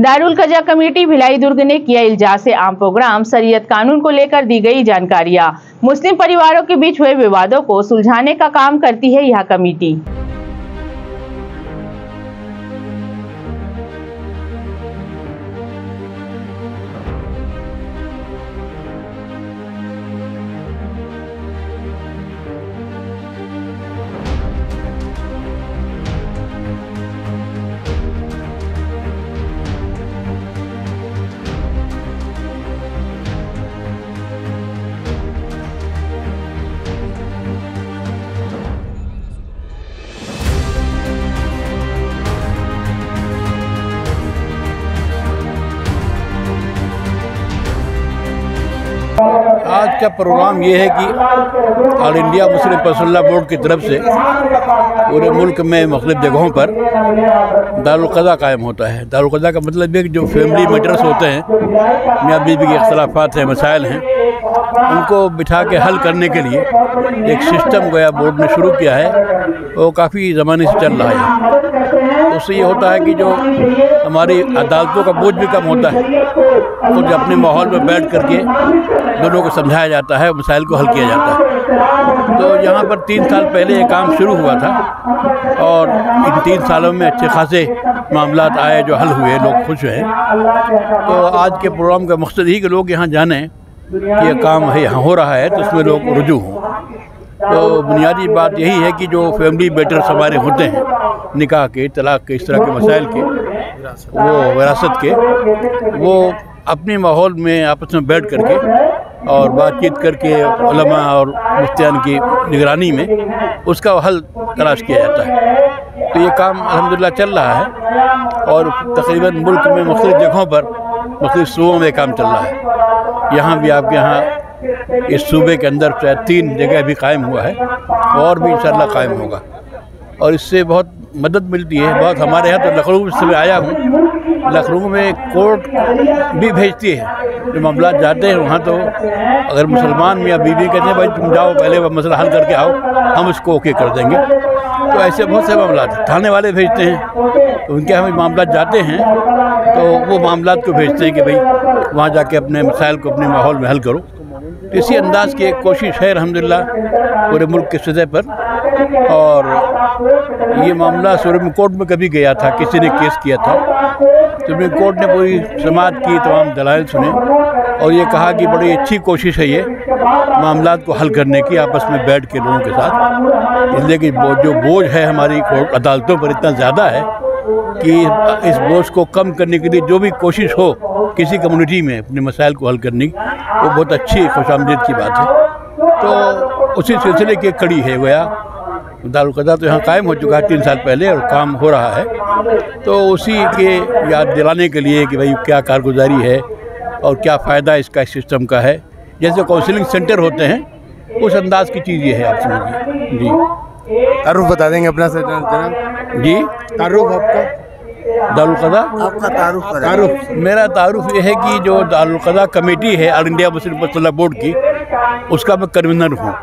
Darul कज़ा committee Bhilai Durg ने किया इल्जास आम प्रोग्राम। शरीयत कानून को लेकर दी गई जानकारियां। मुस्लिम परिवारों के बीच हुए विवादों को सुलझाने का काम करती है यह कमेटी। आज का प्रोग्राम ये है कि all India Muslim personal law board की तरफ से पूरे मुल्क में मुख्तलिफ जगहों पर दारुल क़ज़ा कायम होता है। दारुल क़ज़ा का मतलब है कि जो फैमिली मैटर्स होते हैं, मियाँ बीवी के इख्तलाफात हैं, मसाइल हैं, उनको बिठा के हल करने के लिए एक सिस्टम गोया बोर्ड ने शुरू किया है। वो काफ़ी ज़माने से चल रहा है। उससे ये होता है कि जो हमारी अदालतों का बोझ भी कम होता है, खुद अपने माहौल में बैठ करके दोनों को समझाया जाता है, मसाइल को हल किया जाता है। तो यहाँ पर 3 साल पहले ये काम शुरू हुआ था और इन 3 सालों में अच्छे खासे मामलात आए जो हल हुए, लोग खुश हैं। तो आज के प्रोग्राम का मकसद ही कि लोग यहाँ जानें कि ये काम है यहाँ हो रहा है, तो उसमें लोग रुजू हों। तो बुनियादी बात यही है कि जो फैमिली मैटर्स हमारे होते हैं, निकाह के, तलाक के, इस तरह के मसाइल के, वो विरासत के, वो अपने माहौल में आपस में बैठ करके और बातचीत करके उलमा और मुफ्तियान की निगरानी में उसका हल तलाश किया जाता है। तो ये काम अल्हम्दुलिल्लाह चल रहा है और तकरीबन मुल्क में मुख्तलिफ जगहों पर, मुख्तलिफ सूबों में काम चल रहा है। यहाँ भी आपके यहाँ इस सूबे के अंदर 3 जगह भी कायम हुआ है और भी इंशाअल्लाह कायम होगा और इससे बहुत मदद मिलती है। बहुत हमारे यहाँ तो लखनऊ से मैं आया हूँ, लखनऊ में कोर्ट भी भेजती है। जो मामला जाते हैं वहाँ तो अगर मुसलमान मियाँ बीवी कहते हैं भाई तुम जाओ पहले वह मसला हल करके आओ, हम इसको ओके कर देंगे। तो ऐसे बहुत से मामला थाने वाले भेजते हैं, तो उनके यहाँ मामला जाते हैं तो वो मामला को भेजते हैं कि भाई वहाँ जाके अपने मसाइल को अपने माहौल में हल करो। तो इसी अंदाज़ की एक कोशिश है अल्हम्दुलिल्लाह पूरे मुल्क की सतह पर। और ये मामला सुप्रीम कोर्ट में कभी गया था, किसी ने केस किया था, सुप्रीम कोर्ट ने पूरी समाअत की, तमाम दलाइल सुने और ये कहा कि बड़ी अच्छी कोशिश है ये मामलात को हल करने की आपस में बैठ के लोगों के साथ। इसलिए कि जो बोझ है हमारी अदालतों पर इतना ज़्यादा है कि इस बोझ को कम करने के लिए जो भी कोशिश हो किसी कम्युनिटी में अपने मसाइल को हल करने की, वो बहुत अच्छी खुशामदीद की बात है। तो उसी सिलसिले की कड़ी है गोया दारुल क़ज़ा तो यहाँ कायम हो चुका है 3 साल पहले और काम हो रहा है। तो उसी के याद दिलाने के लिए कि भाई क्या कारगुजारी है और क्या फ़ायदा इसका सिस्टम का है, जैसे काउंसलिंग सेंटर होते हैं उस अंदाज की चीज़ ये है, आप समझिए। जी तारुफ बता देंगे अपना सर जी। तारुफ आपका दारुल क़ज़ा आपका तारुफ मेरा तारुफ ये है कि जो दारुल क़ज़ा कमेटी है all India Muslim personal law board की, उसका मैं कन्वीनर हूँ।